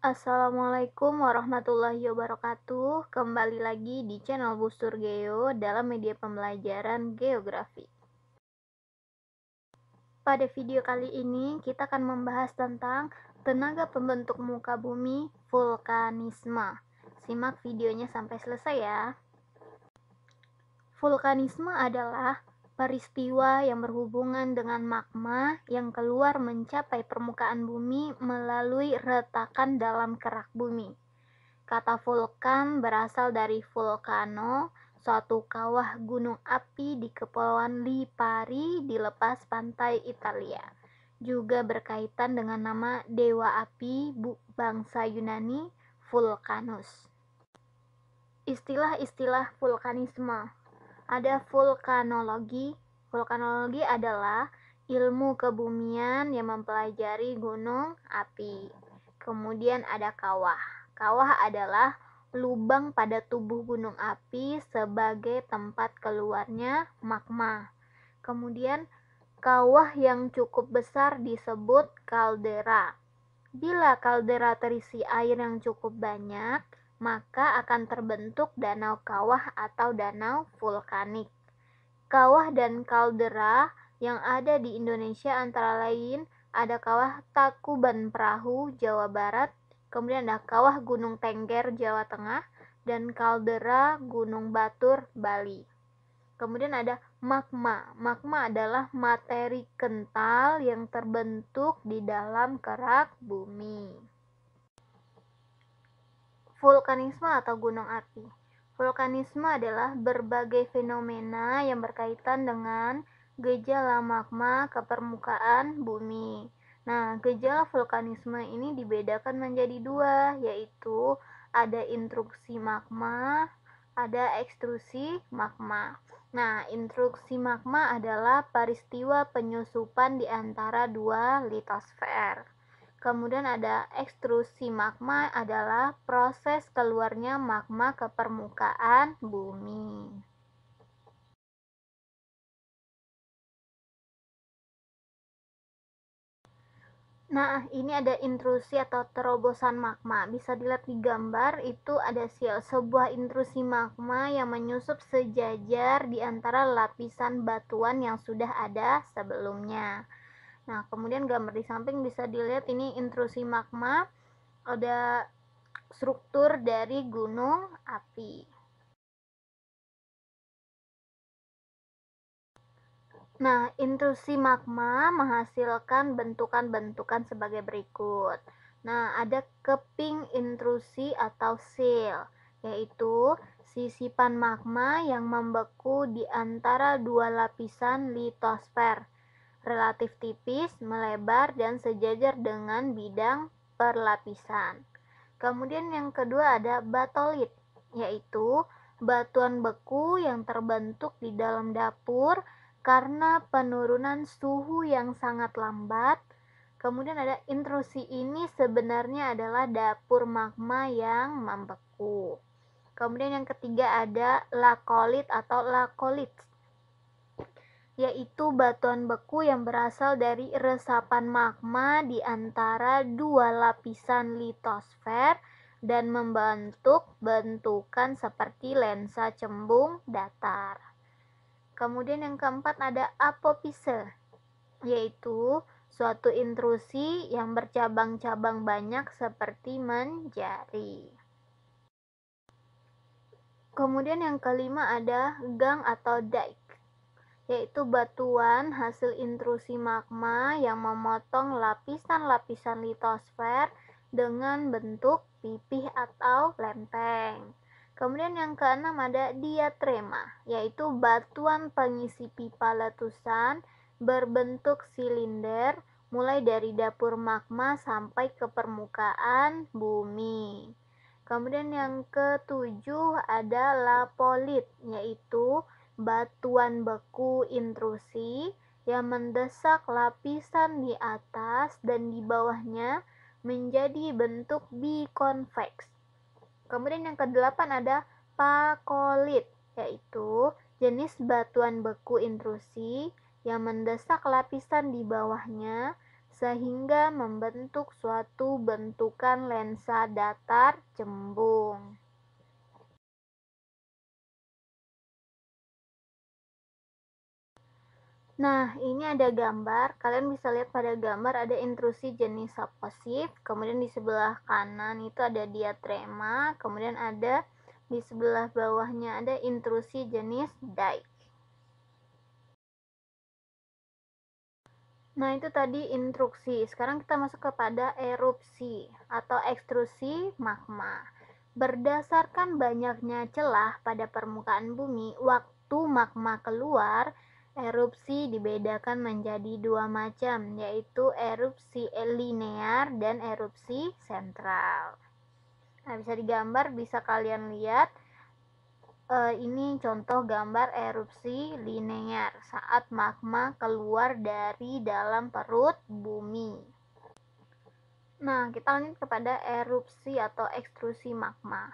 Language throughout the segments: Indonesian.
Assalamualaikum warahmatullahi wabarakatuh. Kembali lagi di channel Busur Geo dalam media pembelajaran geografi. Pada video kali ini kita akan membahas tentang tenaga pembentuk muka bumi, vulkanisme. Simak videonya sampai selesai ya. Vulkanisme adalah peristiwa yang berhubungan dengan magma yang keluar mencapai permukaan bumi melalui retakan dalam kerak bumi. Kata vulkan berasal dari volcano, suatu kawah gunung api di Kepulauan Lipari di lepas pantai Italia. Juga berkaitan dengan nama dewa api bangsa Yunani, Vulcanus. Istilah-istilah vulkanisme. Ada vulkanologi. Vulkanologi adalah ilmu kebumian yang mempelajari gunung api. Kemudian ada kawah. Kawah adalah lubang pada tubuh gunung api sebagai tempat keluarnya magma. Kemudian kawah yang cukup besar disebut kaldera. Bila kaldera terisi air yang cukup banyak, maka akan terbentuk danau kawah atau danau vulkanik. Kawah dan kaldera yang ada di Indonesia antara lain ada kawah Takuban Perahu, Jawa Barat, kemudian ada kawah Gunung Tengger, Jawa Tengah, dan kaldera Gunung Batur, Bali. Kemudian ada magma. Magma adalah materi kental yang terbentuk di dalam kerak bumi. Vulkanisme atau gunung api. Vulkanisme adalah berbagai fenomena yang berkaitan dengan gejala magma ke permukaan bumi. Nah, gejala vulkanisme ini dibedakan menjadi dua, yaitu ada intruksi magma, ada ekstrusi magma. Nah, intruksi magma adalah peristiwa penyusupan di antara dua litosfer. Kemudian ada ekstrusi magma adalah proses keluarnya magma ke permukaan bumi. Nah, ini ada intrusi atau terobosan magma. Bisa dilihat di gambar, itu ada sebuah intrusi magma yang menyusup sejajar di antara lapisan batuan yang sudah ada sebelumnya. Nah, kemudian gambar di samping bisa dilihat ini intrusi magma, ada struktur dari gunung api. Nah, intrusi magma menghasilkan bentukan-bentukan sebagai berikut. Nah, ada keping intrusi atau seal, yaitu sisipan magma yang membeku di antara dua lapisan litosfer, relatif tipis, melebar, dan sejajar dengan bidang perlapisan. Kemudian yang kedua ada batolit, yaitu batuan beku yang terbentuk di dalam dapur karena penurunan suhu yang sangat lambat. Kemudian ada intrusi ini sebenarnya adalah dapur magma yang membeku. Kemudian yang ketiga ada lakolit atau lakolit, yaitu batuan beku yang berasal dari resapan magma di antara dua lapisan litosfer dan membentuk bentukan seperti lensa cembung datar. Kemudian yang keempat ada apofise, yaitu suatu intrusi yang bercabang-cabang banyak seperti menjari. Kemudian yang kelima ada gang atau dike, yaitu batuan hasil intrusi magma yang memotong lapisan-lapisan litosfer dengan bentuk pipih atau lempeng. Kemudian yang keenam ada diatrema, yaitu batuan pengisi pipa letusan berbentuk silinder mulai dari dapur magma sampai ke permukaan bumi. Kemudian yang ketujuh ada lapolit, yaitu batuan beku intrusi yang mendesak lapisan di atas dan di bawahnya menjadi bentuk bikonveks. Kemudian yang kedelapan ada pakolit, yaitu jenis batuan beku intrusi yang mendesak lapisan di bawahnya sehingga membentuk suatu bentukan lensa datar cembung. Nah, ini ada gambar. Kalian bisa lihat pada gambar ada intrusi jenis subposif. Kemudian di sebelah kanan itu ada diatrema. Kemudian ada di sebelah bawahnya ada intrusi jenis dike. Nah, itu tadi intruksi. Sekarang kita masuk kepada erupsi atau ekstrusi magma. Berdasarkan banyaknya celah pada permukaan bumi, waktu magma keluar, erupsi dibedakan menjadi dua macam, yaitu erupsi linear dan erupsi sentral. Nah, bisa digambar, bisa kalian lihat. Ini contoh gambar erupsi linear saat magma keluar dari dalam perut bumi. Nah, kita lanjut kepada erupsi atau ekstrusi magma.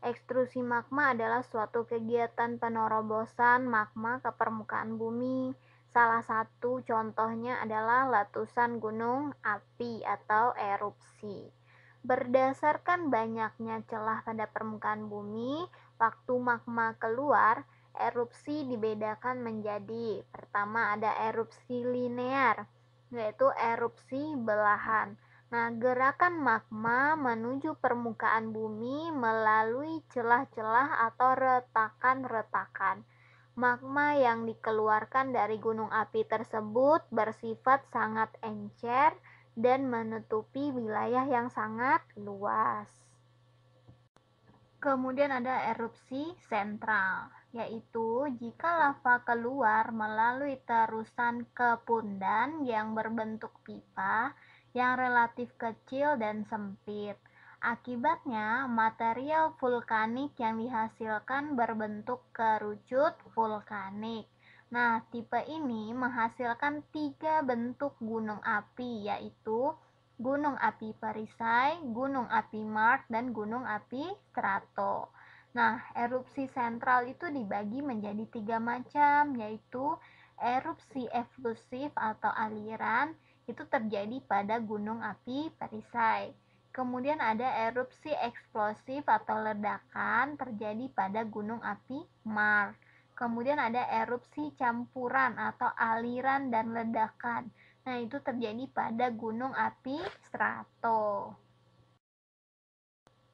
Ekstrusi magma adalah suatu kegiatan penerobosan magma ke permukaan bumi. Salah satu contohnya adalah letusan gunung api atau erupsi. Berdasarkan banyaknya celah pada permukaan bumi, waktu magma keluar, erupsi dibedakan menjadi: pertama ada erupsi linear, yaitu erupsi belahan. Nah, gerakan magma menuju permukaan bumi melalui celah-celah atau retakan-retakan. Magma yang dikeluarkan dari gunung api tersebut bersifat sangat encer dan menutupi wilayah yang sangat luas. Kemudian ada erupsi sentral, yaitu jika lava keluar melalui terusan kepundan yang berbentuk pipa yang relatif kecil dan sempit. Akibatnya, material vulkanik yang dihasilkan berbentuk kerucut vulkanik. Nah, tipe ini menghasilkan 3 bentuk gunung api, yaitu gunung api perisai, gunung api Mars, dan gunung api strato. Nah, erupsi sentral itu dibagi menjadi 3 macam, yaitu erupsi eflusif atau aliran, itu terjadi pada gunung api perisai. Kemudian ada erupsi eksplosif atau ledakan, terjadi pada gunung api Mars. Kemudian ada erupsi campuran atau aliran dan ledakan. Nah, itu terjadi pada gunung api strato.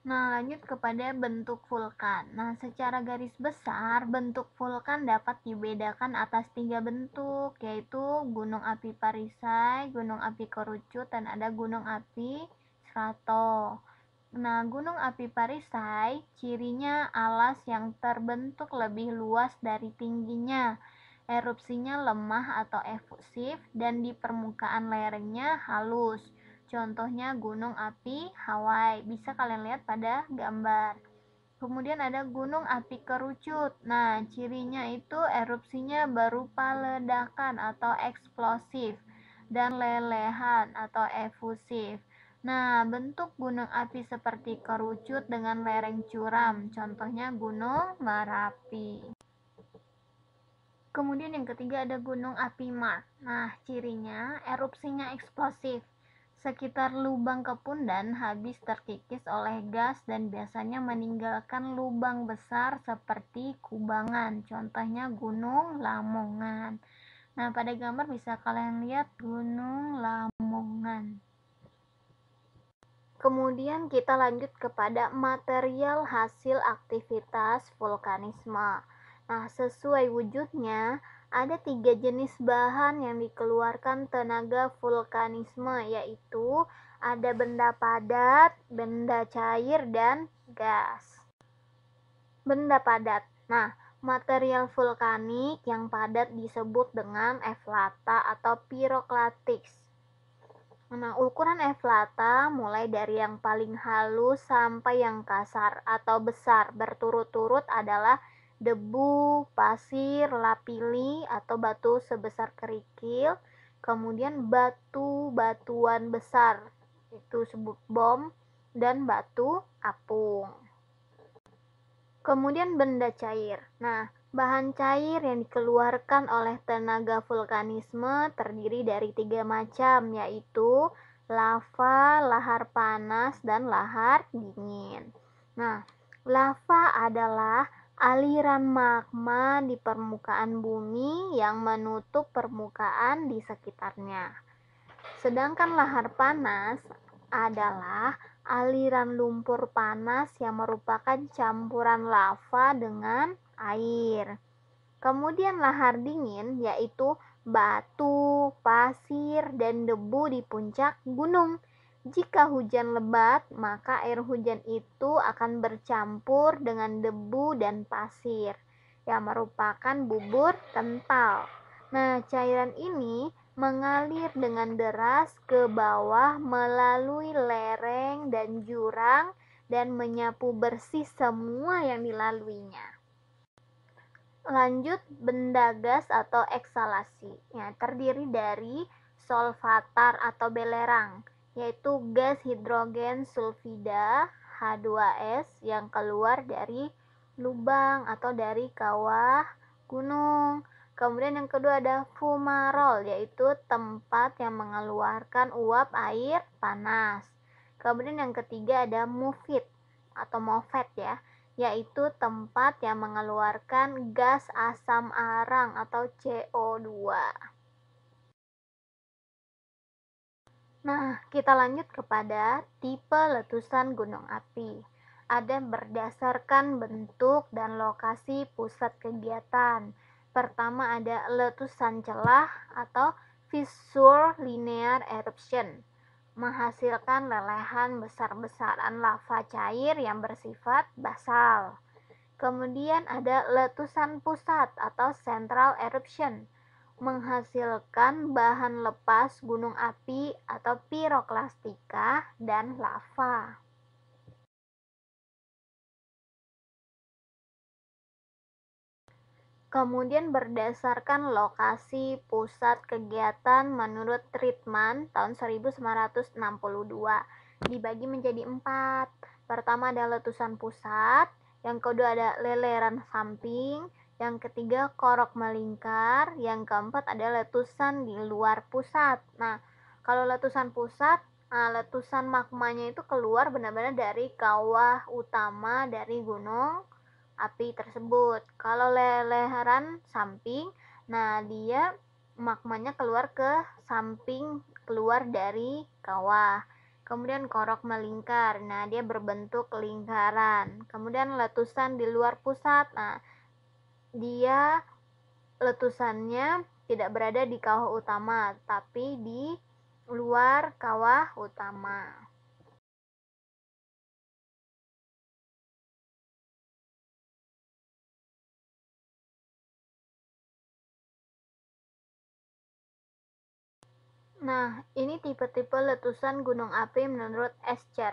Nah, lanjut kepada bentuk vulkan. Nah, secara garis besar, bentuk vulkan dapat dibedakan atas 3 bentuk, yaitu gunung api perisai, gunung api kerucut, dan ada gunung api strato. Nah, gunung api perisai, cirinya alas yang terbentuk lebih luas dari tingginya. Erupsinya lemah atau efusif dan di permukaan lerengnya halus. Contohnya gunung api Hawaii, bisa kalian lihat pada gambar. Kemudian ada gunung api kerucut. Nah, cirinya itu erupsinya berupa ledakan atau eksplosif dan lelehan atau efusif. Nah, bentuk gunung api seperti kerucut dengan lereng curam, contohnya gunung Merapi. Kemudian yang ketiga ada gunung api Mars. Nah, cirinya erupsinya eksplosif. Sekitar lubang kepundan habis terkikis oleh gas dan biasanya meninggalkan lubang besar seperti kubangan. Contohnya gunung Lamongan. Nah, pada gambar bisa kalian lihat gunung Lamongan. Kemudian kita lanjut kepada material hasil aktivitas vulkanisme. Nah, sesuai wujudnya, ada 3 jenis bahan yang dikeluarkan tenaga vulkanisme, yaitu ada benda padat, benda cair, dan gas. Benda padat. Nah, material vulkanik yang padat disebut dengan eflata atau pyroclatics. Nah, ukuran eflata mulai dari yang paling halus sampai yang kasar atau besar berturut-turut adalah debu, pasir, lapili atau batu sebesar kerikil, kemudian batu-batuan besar, itu disebut bom, dan batu apung. Kemudian benda cair. Nah, Bahan cair yang dikeluarkan oleh tenaga vulkanisme terdiri dari 3 macam, yaitu lava, lahar panas, dan lahar dingin. Nah, lava adalah aliran magma di permukaan bumi yang menutup permukaan di sekitarnya. Sedangkan lahar panas adalah aliran lumpur panas yang merupakan campuran lava dengan air. Kemudian lahar dingin yaitu batu, pasir, dan debu di puncak gunung. Jika hujan lebat, maka air hujan itu akan bercampur dengan debu dan pasir yang merupakan bubur kental. Nah, cairan ini mengalir dengan deras ke bawah melalui lereng dan jurang dan menyapu bersih semua yang dilaluinya. Lanjut, benda gas atau eksalasi. Ya, terdiri dari solvatar atau belerang, yaitu gas hidrogen sulfida H2S yang keluar dari lubang atau dari kawah gunung. Kemudian yang kedua ada fumarol, yaitu tempat yang mengeluarkan uap air panas. Kemudian yang ketiga ada mufit atau movet ya, yaitu tempat yang mengeluarkan gas asam arang atau CO2. Nah, kita lanjut kepada tipe letusan gunung api. Ada berdasarkan bentuk dan lokasi pusat kegiatan. Pertama ada letusan celah atau fissure linear eruption, menghasilkan lelehan besar-besaran lava cair yang bersifat basal. Kemudian ada letusan pusat atau central eruption, menghasilkan bahan lepas gunung api atau piroklastika dan lava. Kemudian berdasarkan lokasi pusat kegiatan menurut Treatment tahun 1962 dibagi menjadi 4. Pertama ada letusan pusat, yang kedua ada leleran samping, yang ketiga korok melingkar, yang keempat ada letusan di luar pusat. Nah, kalau letusan pusat, letusan magmanya itu keluar benar-benar dari kawah utama dari gunung api tersebut. Kalau leleran samping, nah dia magmanya keluar ke samping, keluar dari kawah. Kemudian korok melingkar, nah dia berbentuk lingkaran. Kemudian letusan di luar pusat, nah dia letusannya tidak berada di kawah utama, tapi di luar kawah utama. Nah, ini tipe-tipe letusan gunung api menurut Escher.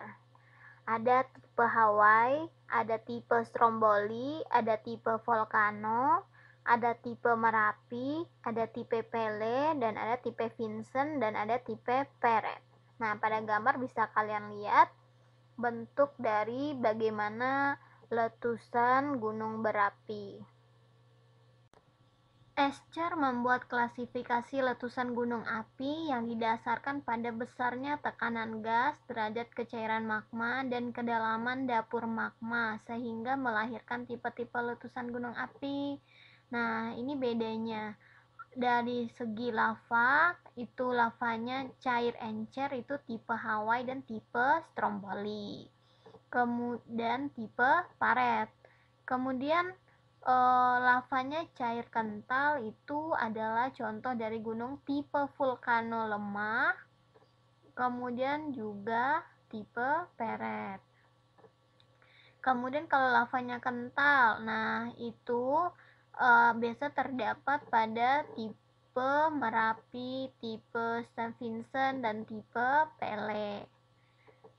Ada tipe Hawaii, ada tipe Stromboli, ada tipe Volcano, ada tipe Merapi, ada tipe Pele, dan ada tipe Vincent, dan ada tipe Peret. Nah, pada gambar bisa kalian lihat bentuk dari bagaimana letusan gunung berapi. Escher membuat klasifikasi letusan gunung api yang didasarkan pada besarnya tekanan gas, derajat kecairan magma, dan kedalaman dapur magma, sehingga melahirkan tipe-tipe letusan gunung api. Nah, ini bedanya. Dari segi lava, itu lavanya cair encer, itu tipe Hawaii dan tipe Stromboli. Kemudian tipe Paret. Kemudian lavanya cair kental itu adalah contoh dari gunung tipe vulkano lemah, kemudian juga tipe Peret. Kemudian kalau lavanya kental, nah itu biasa terdapat pada tipe Merapi, tipe St. Vincent, dan tipe Pele.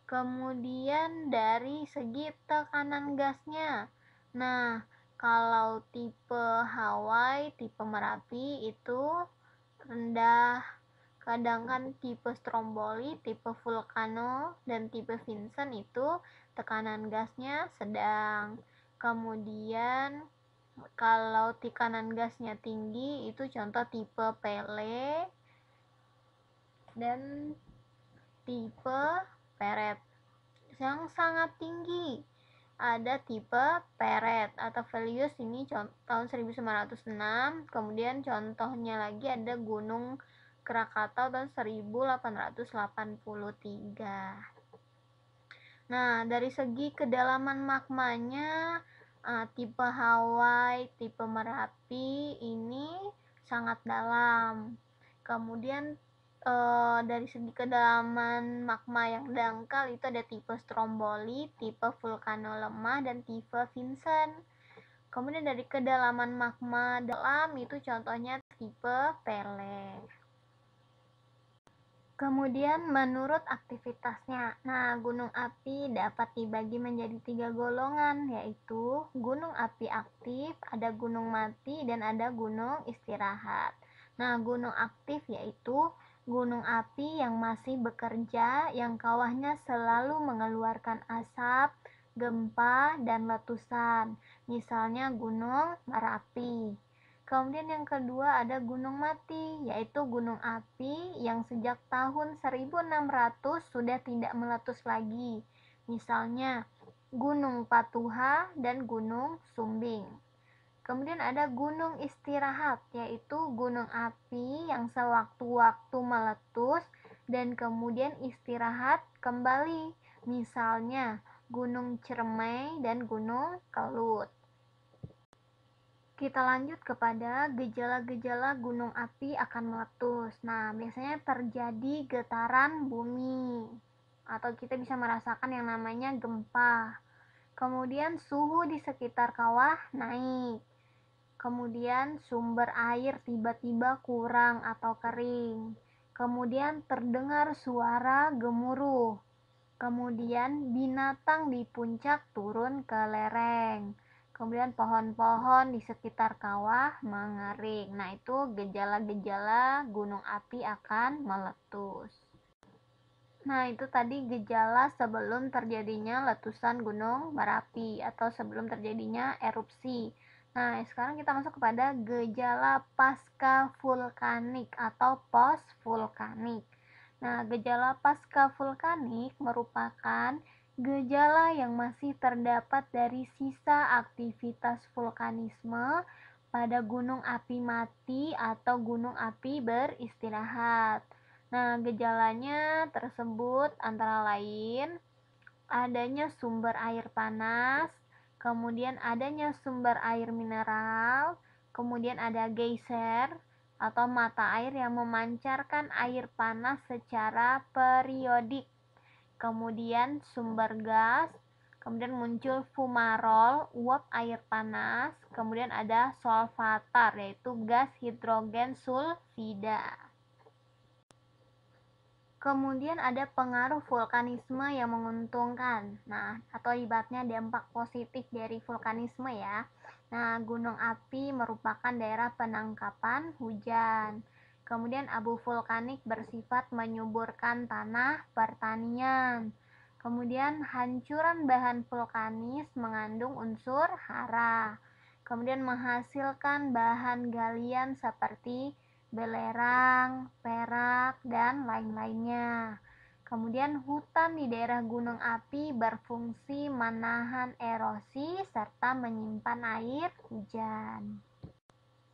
Kemudian dari segi tekanan gasnya, nah kalau tipe Hawaii, tipe Merapi itu rendah, sedangkan tipe Stromboli, tipe Vulcano, dan tipe Vincent itu tekanan gasnya sedang. Kemudian Kalau tekanan gasnya tinggi itu contoh tipe Pele dan tipe Peret. Yang sangat tinggi ada tipe Peret atau Velius, ini tahun 1906. Kemudian contohnya lagi ada Gunung Krakatau tahun 1883. Nah, dari segi kedalaman magmanya, tipe Hawaii, tipe Merapi ini sangat dalam. Kemudian dari segi kedalaman magma yang dangkal itu ada tipe Stromboli, tipe Vulcano lemah, dan tipe Vincent. Kemudian dari kedalaman magma dalam itu contohnya tipe Pele. Kemudian menurut aktivitasnya, nah gunung api dapat dibagi menjadi 3 golongan, yaitu gunung api aktif, ada gunung mati, dan ada gunung istirahat. Nah gunung aktif yaitu gunung api yang masih bekerja, yang kawahnya selalu mengeluarkan asap, gempa, dan letusan, misalnya gunung Merapi. Kemudian yang kedua ada gunung mati, yaitu gunung api yang sejak tahun 1600 sudah tidak meletus lagi. Misalnya Gunung Patuha dan Gunung Sumbing. Kemudian ada gunung istirahat, yaitu gunung api yang sewaktu-waktu meletus dan kemudian istirahat kembali. Misalnya Gunung Ciremai dan Gunung Kelut. Kita lanjut kepada gejala-gejala gunung api akan meletus. Nah, biasanya terjadi getaran bumi atau kita bisa merasakan yang namanya gempa. Kemudian suhu di sekitar kawah naik. Kemudian sumber air tiba-tiba kurang atau kering. Kemudian terdengar suara gemuruh. Kemudian binatang di puncak turun ke lereng. Kemudian pohon-pohon di sekitar kawah mengering. Nah, itu gejala-gejala gunung api akan meletus. Nah, itu tadi gejala sebelum terjadinya letusan gunung Merapi atau sebelum terjadinya erupsi. Nah, sekarang kita masuk kepada gejala pasca vulkanik atau post vulkanik. Nah, gejala pasca vulkanik merupakan gejala yang masih terdapat dari sisa aktivitas vulkanisme pada gunung api mati atau gunung api beristirahat. Nah, gejalanya tersebut antara lain adanya sumber air panas, kemudian adanya sumber air mineral, kemudian ada geyser atau mata air yang memancarkan air panas secara periodik, kemudian sumber gas, kemudian muncul fumarol, uap air panas, kemudian ada solvatar yaitu gas hidrogen sulfida. Kemudian ada pengaruh vulkanisme yang menguntungkan. Nah, atau ibaratnya dampak positif dari vulkanisme ya. Nah, gunung api merupakan daerah penangkapan hujan. Kemudian abu vulkanik bersifat menyuburkan tanah pertanian. Kemudian hancuran bahan vulkanis mengandung unsur hara. Kemudian menghasilkan bahan galian seperti belerang, perak, dan lain-lainnya. Kemudian hutan di daerah gunung api berfungsi menahan erosi serta menyimpan air hujan.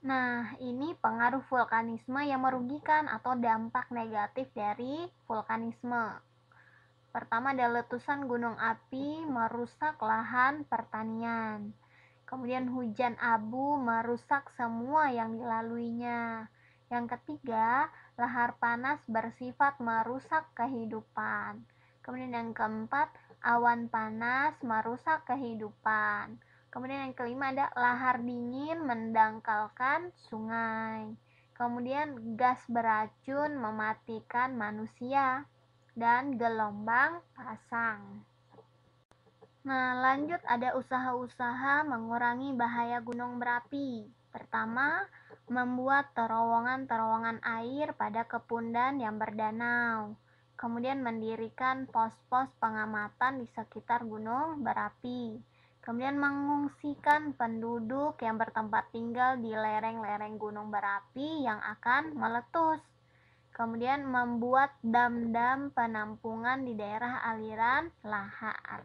Nah, ini pengaruh vulkanisme yang merugikan atau dampak negatif dari vulkanisme. Pertama ada letusan gunung api merusak lahan pertanian. Kemudian hujan abu merusak semua yang dilaluinya. Yang ketiga, lahar panas bersifat merusak kehidupan. Kemudian yang keempat, awan panas merusak kehidupan. Kemudian yang kelima ada lahar dingin mendangkalkan sungai. Kemudian gas beracun mematikan manusia dan gelombang pasang. Nah, lanjut ada usaha-usaha mengurangi bahaya gunung berapi. Pertama, membuat terowongan-terowongan air pada kepundan yang berdanau. Kemudian mendirikan pos-pos pengamatan di sekitar gunung berapi. Kemudian mengungsikan penduduk yang bertempat tinggal di lereng-lereng gunung berapi yang akan meletus. Kemudian membuat dam-dam penampungan di daerah aliran lahar.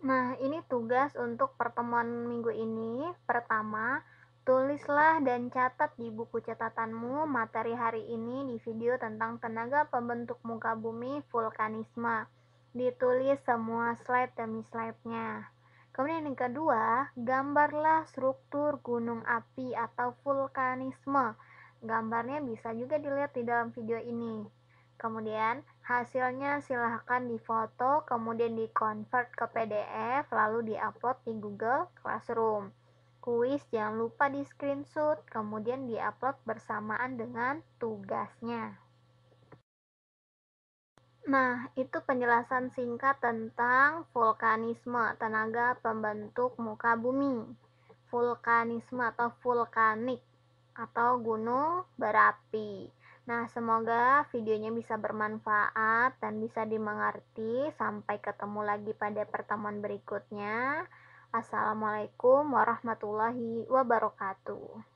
Nah, ini tugas untuk pertemuan minggu ini. Pertama, tulislah dan catat di buku catatanmu materi hari ini di video tentang tenaga pembentuk muka bumi vulkanisme. Ditulis semua slide demi slide-nya. Kemudian yang kedua, gambarlah struktur gunung api atau vulkanisme. Gambarnya bisa juga dilihat di dalam video ini. Kemudian hasilnya silahkan difoto, kemudian di-convert ke PDF, lalu di-upload di Google Classroom. Kuis jangan lupa di-screenshot, kemudian di-upload bersamaan dengan tugasnya. Nah, itu penjelasan singkat tentang vulkanisme, tenaga pembentuk muka bumi. Vulkanisme atau vulkanik atau gunung berapi. Nah, semoga videonya bisa bermanfaat dan bisa dimengerti. Sampai ketemu lagi pada pertemuan berikutnya. Assalamualaikum warahmatullahi wabarakatuh.